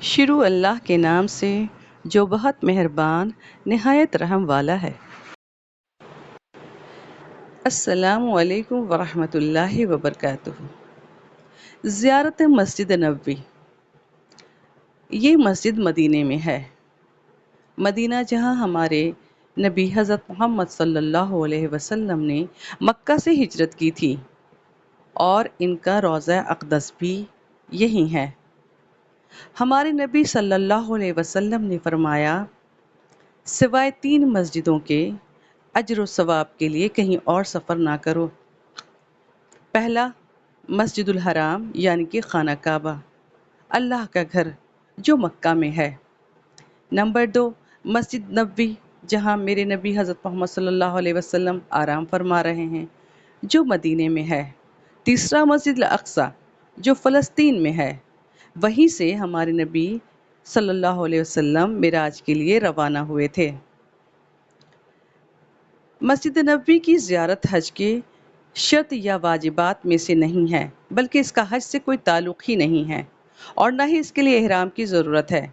شروع اللہ کے نام سے جو بہت مہربان نہایت رحم والا ہے۔ السلام علیکم ورحمۃ اللہ وبرکاتہ۔ زیارت مسجد نبوی۔ یہ مسجد مدینے میں ہے۔ مدینہ جہاں ہمارے نبی حضرت محمد صلی اللہ علیہ وسلم نے مکہ سے ہجرت کی تھی، اور ان کا روضہ اقدس بھی یہی ہے۔ ہمارے نبی صلی اللہ علیہ وسلم نے فرمایا، سوائے 3 مسجدوں کے اجر و ثواب کے لیے کہیں اور سفر نہ کرو۔ پہلا، مسجد الحرام یعنی کہ خانہ کعبہ، اللہ کا گھر جو مکہ میں ہے۔ نمبر 2، مسجد نبوی جہاں میرے نبی حضرت محمد صلی اللہ علیہ وسلم آرام فرما رہے ہیں، جو مدینے میں ہے۔ تیسرا، مسجد الاقصی جو فلسطین میں ہے، وہیں سے ہمارے نبی صلی اللہ علیہ وسلم معراج کے لیے روانہ ہوئے تھے۔ مسجد نبوی کی زیارت حج کے شرط یا واجبات میں سے نہیں ہے، بلکہ اس کا حج سے کوئی تعلق ہی نہیں ہے، اور نہ ہی اس کے لیے احرام کی ضرورت ہے۔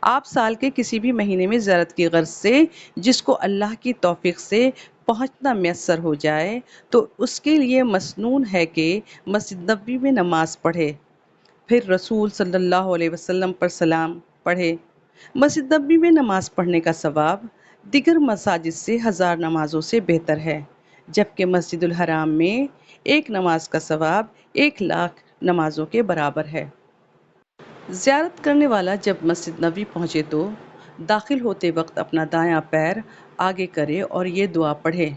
آپ سال کے کسی بھی مہینے میں زیارت کی غرض سے جس کو اللہ کی توفیق سے پہنچنا میسر ہو جائے تو اس کے لیے مسنون ہے کہ مسجد نبوی میں نماز پڑھے، پھر رسول صلی اللہ علیہ وسلم پر سلام پڑھے۔ مسجد نبوی میں نماز پڑھنے کا ثواب دیگر مساجد سے 1000 نمازوں سے بہتر ہے، جبکہ مسجد الحرام میں ایک نماز کا ثواب 1,00,000 نمازوں کے برابر ہے۔ زیارت کرنے والا جب مسجد نبوی پہنچے تو داخل ہوتے وقت اپنا دایاں پیر آگے کرے اور یہ دعا پڑھے،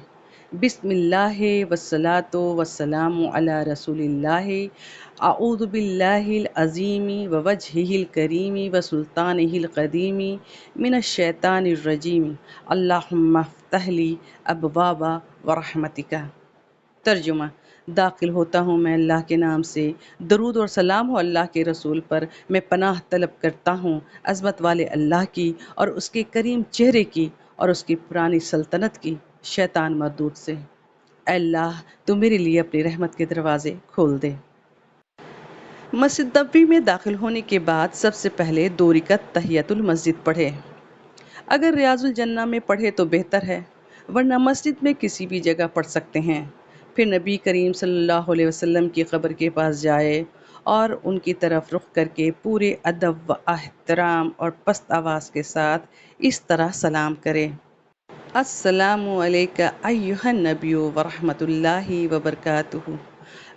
بسم اللہ والصلاة والسلام علی رسول اللہ، اعوذ باللہ العظیم ووجہہ الکریم وسلطانہ القدیم من الشیطان الرجیم، اللہم افتح لی ابواب ورحمتک۔ ترجمہ: داخل ہوتا ہوں میں اللہ کے نام سے، درود اور سلام ہو اللہ کے رسول پر، میں پناہ طلب کرتا ہوں عظمت والے اللہ کی اور اس کے کریم چہرے کی اور اس کی پرانی سلطنت کی شیطان مردود سے۔ اے اللہ، تو میرے لیے اپنی رحمت کے دروازے کھول دے۔ مسجد نبوی میں داخل ہونے کے بعد سب سے پہلے 2 رکعت تحیۃ المسجد پڑھے۔ اگر ریاض الجنہ میں پڑھے تو بہتر ہے، ورنہ مسجد میں کسی بھی جگہ پڑھ سکتے ہیں۔ پھر نبی کریم صلی اللہ علیہ وسلم کی قبر کے پاس جائے اور ان کی طرف رخ کر کے پورے ادب و احترام اور پست آواز کے ساتھ اس طرح سلام کرے، السلام علیک ایھا النبی ورحمۃ اللہ وبرکاتہ،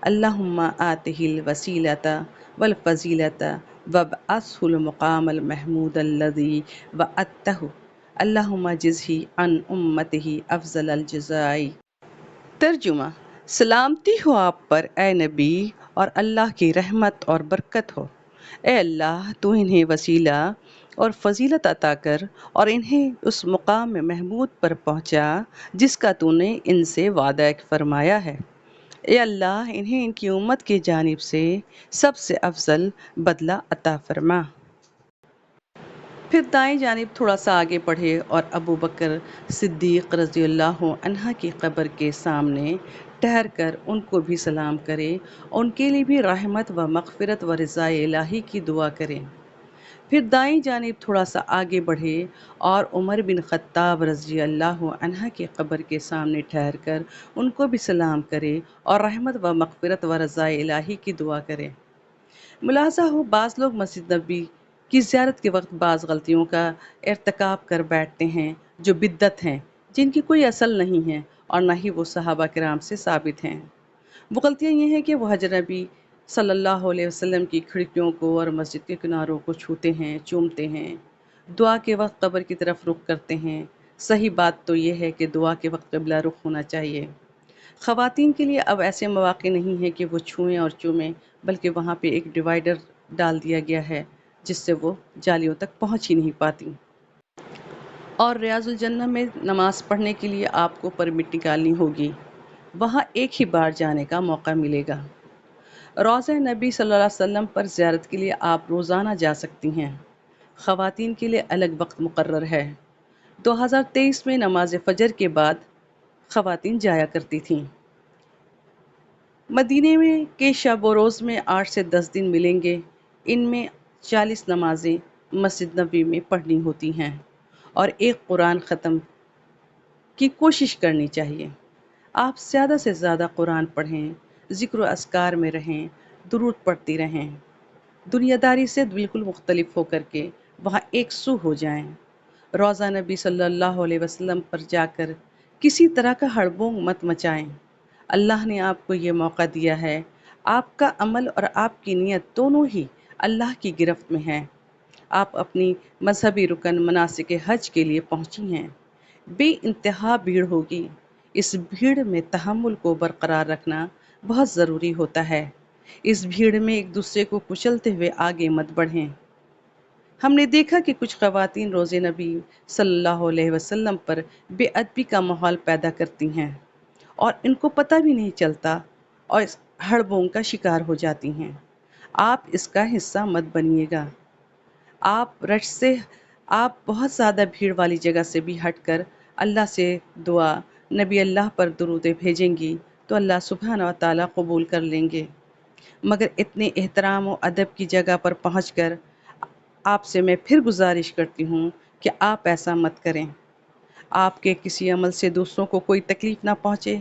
اللہم آتہ الوسیلۃ والفضیلۃ وابعثہ المقام المحمود الذی وعدتہ، اللہم اجزہ عن امتہ افضل الجزاء۔ ترجمہ: سلامتی ہو آپ پر اے نبی، اور اللہ کی رحمت اور برکت ہو۔ اے اللہ، تو انہیں وسیلہ اور فضیلت عطا کر اور انہیں اس مقام محمود پر پہنچا جس کا تو نے ان سے وعدہ فرمایا ہے۔ اے اللہ، انہیں ان کی امت کی جانب سے سب سے افضل بدلہ عطا فرما۔ پھر دائیں جانب تھوڑا سا آگے بڑھے اور ابو بکر صدیق رضی اللہ عنہ کی قبر کے سامنے ٹھہر کر ان کو بھی سلام کرے، ان کے لیے بھی رحمت و مغفرت و رضا الہی کی دعا کریں۔ پھر دائیں جانب تھوڑا سا آگے بڑھے اور عمر بن خطاب رضی اللہ عنہ کی قبر کے سامنے ٹھہر کر ان کو بھی سلام کرے اور رحمت و مغفرت و رضا الہی کی دعا کرے۔ ملاحظہ ہو، بعض لوگ مسجد نبوی کی زیارت کے وقت بعض غلطیوں کا ارتکاب کر بیٹھتے ہیں جو بدعت ہیں، جن کی کوئی اصل نہیں ہے اور نہ ہی وہ صحابہ کرام سے ثابت ہیں۔ وہ غلطیاں یہ ہیں کہ وہ حضرت نبی صلی اللہ علیہ وسلم کی کھڑکیوں کو اور مسجد کے کناروں کو چھوتے ہیں، چومتے ہیں، دعا کے وقت قبر کی طرف رخ کرتے ہیں۔ صحیح بات تو یہ ہے کہ دعا کے وقت قبلہ رخ ہونا چاہیے۔ خواتین کے لیے اب ایسے مواقع نہیں ہیں کہ وہ چھوئیں اور چومیں، بلکہ وہاں پہ ایک ڈیوائیڈر ڈال دیا گیا ہے جس سے وہ جالیوں تک پہنچ ہی نہیں پاتی۔ اور ریاض الجنہ میں نماز پڑھنے کے لیے آپ کو پرمٹ نکالنی ہوگی، وہاں ایک ہی بار جانے کا موقع ملے گا۔ روضہ نبی صلی اللہ علیہ وسلم پر زیارت کے لیے آپ روزانہ جا سکتی ہیں۔ خواتین کے لیے الگ وقت مقرر ہے۔ 2023 میں نماز فجر کے بعد خواتین جایا کرتی تھیں۔ مدینے میں کے شب و روز میں 8 سے 10 دن ملیں گے، ان میں 40 نمازیں مسجد نبی میں پڑھنی ہوتی ہیں اور ایک قرآن ختم کی کوشش کرنی چاہیے۔ آپ زیادہ سے زیادہ قرآن پڑھیں، ذکر و اذکار میں رہیں، درود پڑھتی رہیں، دنیا داری سے بالکل مختلف ہو کر کے وہاں ایک سو ہو جائیں۔ روضہ نبی صلی اللہ علیہ وسلم پر جا کر کسی طرح کا ہڑبونگ مت مچائیں۔ اللہ نے آپ کو یہ موقع دیا ہے، آپ کا عمل اور آپ کی نیت دونوں ہی اللہ کی گرفت میں ہیں۔ آپ اپنی مذہبی رکن مناسک حج کے لیے پہنچی ہیں۔ بے انتہا بھیڑ ہوگی، اس بھیڑ میں تحمل کو برقرار رکھنا بہت ضروری ہوتا ہے۔ اس بھیڑ میں ایک دوسرے کو کچلتے ہوئے آگے مت بڑھیں۔ ہم نے دیکھا کہ کچھ خواتین روزے نبی صلی اللہ علیہ وسلم پر بے ادبی کا ماحول پیدا کرتی ہیں اور ان کو پتہ بھی نہیں چلتا اور اس ہڑبونگ کا شکار ہو جاتی ہیں۔ آپ اس کا حصہ مت بنیے گا۔ آپ بہت زیادہ بھیڑ والی جگہ سے بھی ہٹ کر اللہ سے دعا، نبی اللہ پر درود بھیجیں گی تو اللہ سبحانہ و تعالیٰ قبول کر لیں گے۔ مگر اتنے احترام و ادب کی جگہ پر پہنچ کر آپ سے میں پھر گزارش کرتی ہوں کہ آپ ایسا مت کریں۔ آپ کے کسی عمل سے دوسروں کو کوئی تکلیف نہ پہنچے۔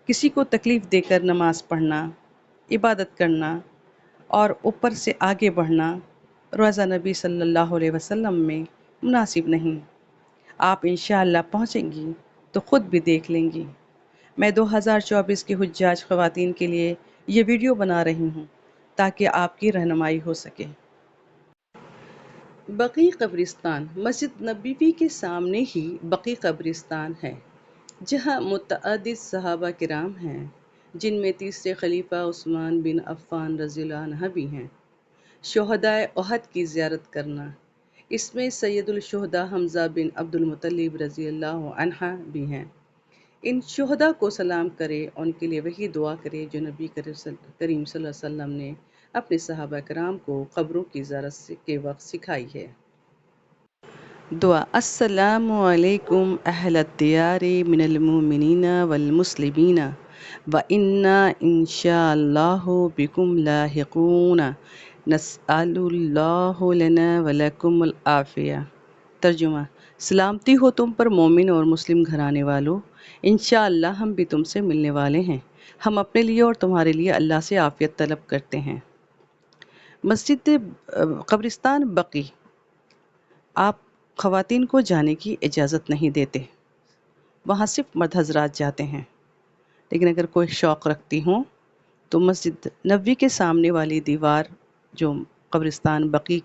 کسی کو تکلیف دے کر نماز پڑھنا، عبادت کرنا اور اوپر سے آگے بڑھنا روزہ نبی صلی اللہ علیہ وسلم میں مناسب نہیں۔ آپ انشاءاللہ پہنچیں گی تو خود بھی دیکھ لیں گی۔ میں 2024 کی حجاج خواتین کے لیے یہ ویڈیو بنا رہی ہوں تاکہ آپ کی رہنمائی ہو سکے۔ بقیع قبرستان، مسجد نبوی کے سامنے ہی بقیع قبرستان ہے، جہاں متعدد صحابہ کرام ہیں، جن میں تیسرے خلیفہ عثمان بن عفان رضی اللہ عنہ بھی ہیں۔ شہدائے احد کی زیارت کرنا، اس میں سید الشہداء حمزہ بن عبد المطلب رضی اللہ عنہ بھی ہیں۔ ان شہداء کو سلام کرے، ان کے لیے وہی دعا کرے جو نبی کریم صلی اللہ علیہ وسلم نے اپنے صحابہ کرام کو قبروں کی زیارت کے وقت سکھائی ہے۔ دعا: السلام علیکم اہل الدیار من المؤمنین والمسلمین وإنا انشاء اللہ بکم لاحقون نسأل اللہ لنا ولکم العافیہ۔ ترجمہ: سلامتی ہو تم پر مومن اور مسلم گھرانے والوں، انشاءاللہ ہم بھی تم سے ملنے والے ہیں۔ ہم اپنے لیے اور تمہارے لیے اللہ سے عافیت طلب کرتے ہیں۔ مسجد قبرستان بقیع، آپ خواتین کو جانے کی اجازت نہیں دیتے، وہاں صرف مرد حضرات جاتے ہیں۔ لیکن اگر کوئی شوق رکھتی ہوں تو مسجد نبوی کے سامنے والی دیوار جو قبرستان بقیع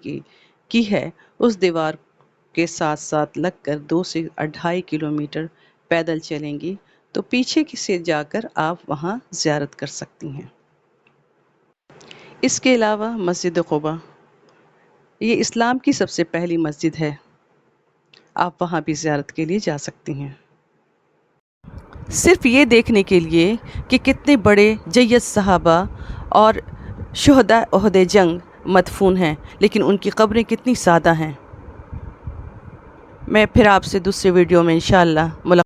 کی ہے، اس دیوار کے ساتھ ساتھ لگ کر 2 سے 2.5 کلومیٹر پیدل چلیں گی تو پیچھے سے جا کر آپ وہاں زیارت کر سکتی ہیں۔ اس کے علاوہ مسجد قباء، یہ اسلام کی سب سے پہلی مسجد ہے، آپ وہاں بھی زیارت کے لیے جا سکتی ہیں۔ صرف یہ دیکھنے کے لیے کہ کتنے بڑے جید صحابہ اور شہداء احد جنگ مدفون ہیں، لیکن ان کی قبریں کتنی سادہ ہیں۔ میں پھر آپ سے دوسرے ویڈیو میں انشاءاللہ ملاقات